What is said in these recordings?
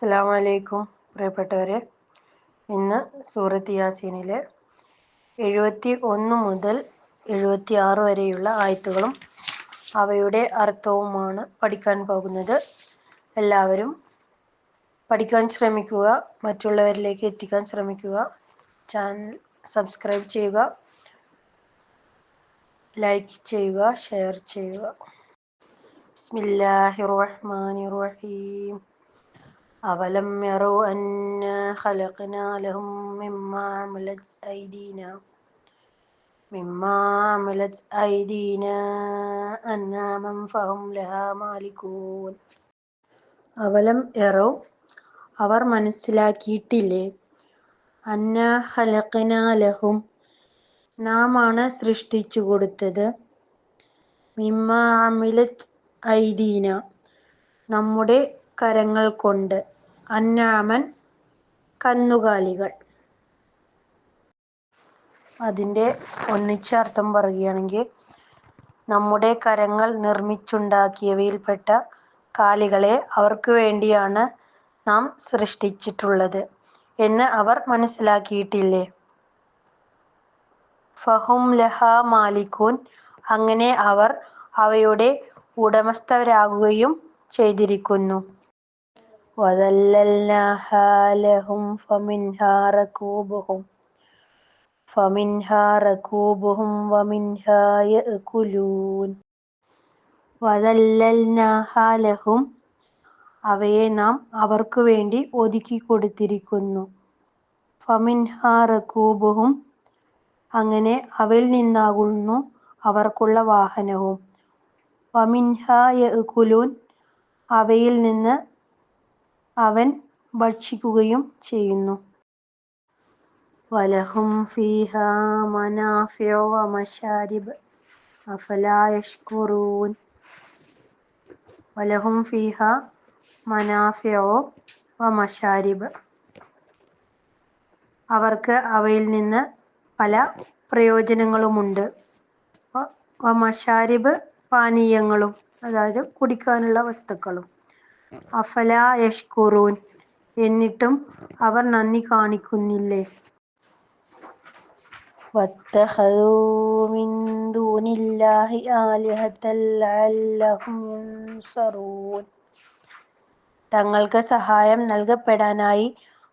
അസ്സലാമു അലൈക്കും പ്രിയപ്പെട്ടവരെ, ഇന്ന് സൂറത്ത് യാസീനിലെ 71 മുതൽ 76 വരെയുള്ള ആയത്തുകളും അവയുടെ അർത്ഥവുമാണ് പഠിക്കാൻ പോകുന്നത്. എല്ലാവരും പഠിക്കാൻ ശ്രമിക്കുക, മറ്റുള്ളവരിലേക്ക് എത്തിക്കാൻ ശ്രമിക്കുക. ചാനൽ സബ്സ്ക്രൈബ് ചെയ്യുക, ലൈക്ക് ചെയ്യുക, ഷെയർ ചെയ്യുക. ബിസ്മില്ലാഹിർ റഹ്മാനിർ റഹീം. أولم يروا أنا خلقنا لهم مما عملت أيدينا أنعاما فهم لها مالكون. അവലം യറൗ, അവർ മനസ്സിലാക്കിയിട്ടില്ലേ, അന്നാ ഖലഖനാ ലഹും, നാം ആണ് സൃഷ്ടിച്ചു കൊടുത്തത്, മിമ്മാ അമിലത് ഐദീന, നമ്മുടെ കരങ്ങൾ കൊണ്ട്, അന്നാമൻ കന്നുകാലികൾ. അതിൻ്റെ ഒന്നിച്ച അർത്ഥം പറയുകയാണെങ്കിൽ, നമ്മുടെ കരങ്ങൾ നിർമ്മിച്ചുണ്ടാക്കിയവയിൽപ്പെട്ട കാലികളെ അവർക്ക് വേണ്ടിയാണ് നാം സൃഷ്ടിച്ചിട്ടുള്ളത് എന്ന് അവർ മനസ്സിലാക്കിയിട്ടില്ലേ. ഫഹും ലഹാ മാലിക്കൂൻ, അങ്ങനെ അവർ അവയുടെ ഉടമസ്ഥരാകുകയും ചെയ്തിരിക്കുന്നു. വദല്ലൽനാഹാ ലഹും ഫമിൻഹാ റകൂബുഹും വമിൻഹാ യഅകുലൂൻ. വദല്ലൽനാഹാ ലഹും, അവയെ നാം അവർക്കു വേണ്ടി ഒതുക്കി കൊടുത്തിരിക്കുന്നു. ഫമിൻഹാ റകൂബുഹും, അങ്ങനെ അവയിൽ നിന്നാകുന്നു അവർക്കുള്ള വാഹനവും. വമിൻഹാ യഅകുലൂൻ, അവയിൽ നിന്ന് അവൻ ഭക്ഷിക്കുകയും ചെയ്യുന്നു. വലഹും ഫീഹാ മനാഫിഉ വമശാരിബ് അഫലാ യശ്കുറൂൻ. വലഹും ഫീഹാ മനാഫിഉ വമശാരിബ്, അവർക്ക് അവയിൽ നിന്ന് പല പ്രയോജനങ്ങളുമുണ്ട്. വമശാരിബ്, പാനീയങ്ങളും, അതായത് കുടിക്കാനുള്ള വസ്തുക്കളും. അഫലാ യശ്കുറൂൻ, എന്നിട്ടും അവർ നന്ദി കാണിക്കുന്നില്ലേ. വത്തഖദൂ മിൻ ദൂനില്ലാഹി ആലിഹതൻ ലഅല്ലഹും യുൻസറൂൻ. തങ്ങൾക്ക് സഹായം നൽകപ്പെടാനായി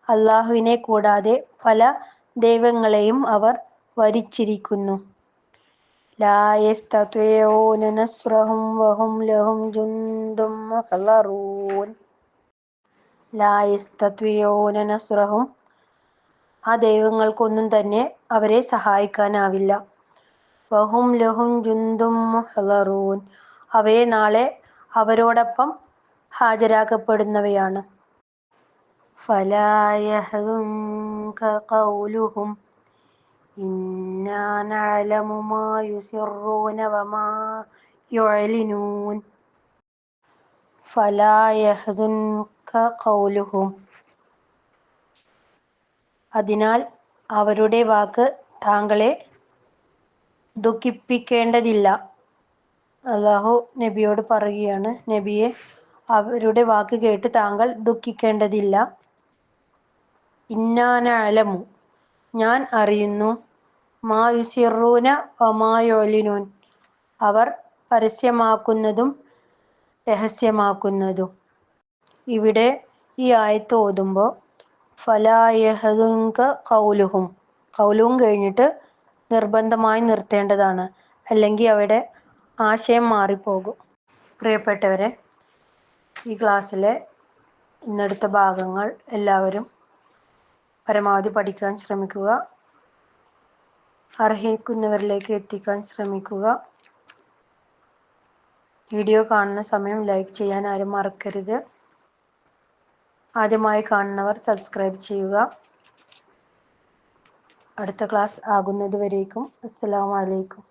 അല്ലാഹുവിനെ കൂടാതെ പല ദൈവങ്ങളെയും അവർ വരിച്ചിരിക്കുന്നു. ലാ യസ്തതിഊന നസ്റഹും വഹും ലഹും ജുന്ദും മുഹ്ളറൂൻ. ലാ യസ്തതിഊന നസ്റഹും, ആ ദൈവങ്ങൾക്കൊന്നും തന്നെ അവരെ സഹായിക്കാനാവില്ല. വഹും ലഹും ജുന്ദും മുഹ്ളറൂൻ, അവയെ നാളെ അവരോടൊപ്പം ഹാജരാക്കപ്പെടുന്നവയാണ്. ഫലാ യഹ്സുൻക ഖൗലുഹും ഇന്നാ നഅലമു മാ യുസിറൂന വമാ യുഅ്ലിനൂൻ. ഫലാ യഹ്സുൻക ഖൗലുഹും, അതിനാൽ അവരുടെ വാക്ക് താങ്കളെ ദുഃഖിപ്പിക്കേണ്ടതില്ല. അല്ലാഹു നബിയോട് പറയുകയാണ്, നബിയെ, അവരുടെ വാക്ക് കേട്ട് താങ്കൾ ദുഃഖിക്കേണ്ടതില്ല. ഇന്നാ നഅലമു, ഞാൻ അറിയുന്നു, മാ യുസിറൂന വമാ യുഅ്ലിനൂൻ, അവർ പരസ്യമാക്കുന്നതും രഹസ്യമാക്കുന്നതും. ഇവിടെ ഈ ആയത്ത് ഓതുമ്പോൾ ഫലാ യഹ്സുൻക ഖൗലുഹും, ഖൗലുഹും കഴിഞ്ഞിട്ട് നിർബന്ധമായി നിർത്തേണ്ടതാണ്, അല്ലെങ്കിൽ അവിടെ ആശയം മാറിപ്പോകും. പ്രിയപ്പെട്ടവരെ, ഈ ക്ലാസ്സിലെ ഇന്നെടുത്ത ഭാഗങ്ങൾ എല്ലാവരും പരമാവധി പഠിക്കാൻ ശ്രമിക്കുക, അർഹിക്കുന്നവരിലേക്ക് എത്തിക്കാൻ ശ്രമിക്കുക. വീഡിയോ കാണുന്ന സമയം ലൈക്ക് ചെയ്യാൻ ആരും മറക്കരുത്. ആദ്യമായി കാണുന്നവർ സബ്സ്ക്രൈബ് ചെയ്യുക. അടുത്ത ക്ലാസ് ആകുന്നത് വരേക്കും അസ്സലാമു അലൈക്കും.